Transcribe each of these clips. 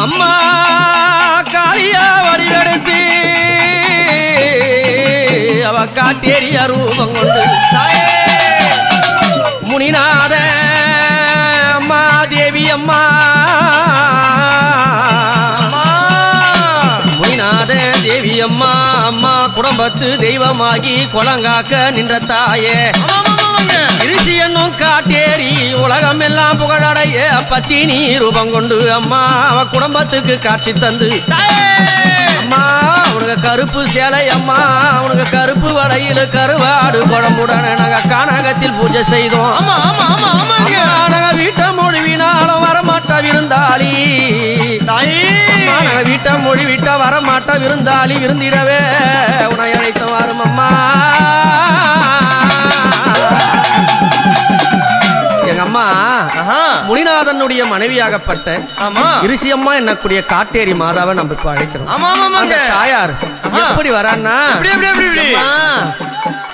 அம்மா காளியா வடிவெடுத்து அவ காட்டேரிய ரூபம் கொண்டு முனிநாத அம்மா தேவி அம்மா முனிநாத தேவி அம்மா அம்மா குடும்பத்து தெய்வமாகி குளங்காக்க நின்ற தாயே இருசி என்னும் காட்டேரி உலகம் எல்லாம் புகழடைய பத்தினி ரூபம் கொண்டு அம்மா அவ குடும்பத்துக்கு காட்சி தந்து அம்மா உனக்கு கருப்பு சேலை அம்மா உனக்கு கருப்பு வளையில கருவாடு குழம்புடன் நாங்க கானகத்தில் பூஜை செய்தோம் நாங்க வீட்டை மொழிவினாலும் வரமாட்டா விருந்தாளி நாங்க வீட்டை மொழி விட்டா வரமாட்டா விருந்தாளி விருந்திடவே உன்னை அழைத்து வரும் அம்மா எங்க அம்மா முனிநாதனுடைய மனைவியாகப்பட்ட இருசியம்மா என்னக்கூடிய காட்டேரி மாதாவை நம்ம இப்ப அழைக்கிறோம். அந்த தாயார் எப்படி வரான்னா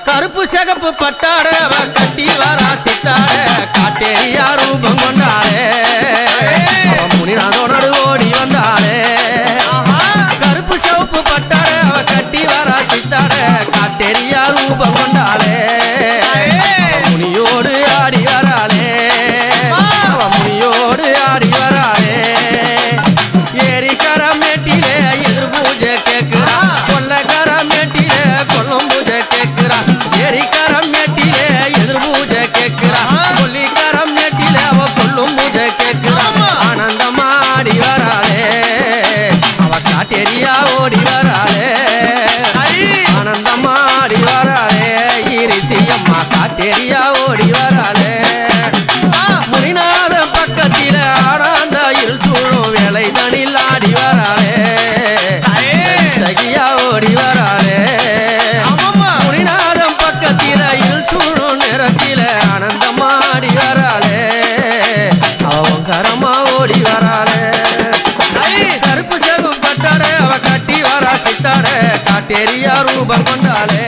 கருப்பு சிகப்பு பட்டாட கட்டி வரா சித்தாட காட்டேரியா ரூபம் கொண்டாடே முனிநாதோடு ஓடி வந்தாளே கருப்பு சிவப்பு பட்டாட கட்டி வரா சித்தாட காட்டேரியா ரூபம் கொண்டாளே முனியோடு ஆடி வராளே முனியோடு ஆடி வராளே ஏரிக்கர மேட்டிலே எதிர் பூஜை கேட்கிறா கொல்லக்கர மேட்டிலே கொல்லும் பூஜை கேட்கிறா ஏரிக்கர மேட்டிலே எதிர் பூஜை கேட்கிறா கொல்லிக்கர மேட்டிலே அவ கொல்லும் பூஜை கேட்கிறா ஆனந்தமா ஆடி வராளே அவ காட்டேரியா ஓடி வராளே ஆனந்தமா ஆடி வராளே இருசியம்மா காட்டேரியா ஓடி வராளே முனிநாத பக்கத்தில ஆடாந்த இரு சூழும் வேலை தனில் ஆடி வராளே தகியா ஓடி வராளே முனிநாதம் பக்கத்தில இரு சூழும் நிறத்தில ஆனந்தமா ஆடி வராளே அவங்கரமா ஓடி வராளே கருப்பு சேகும் பட்டாட அவ கட்டி வரா சித்தாட காட்டேரியா ரூபம் கொண்டாளே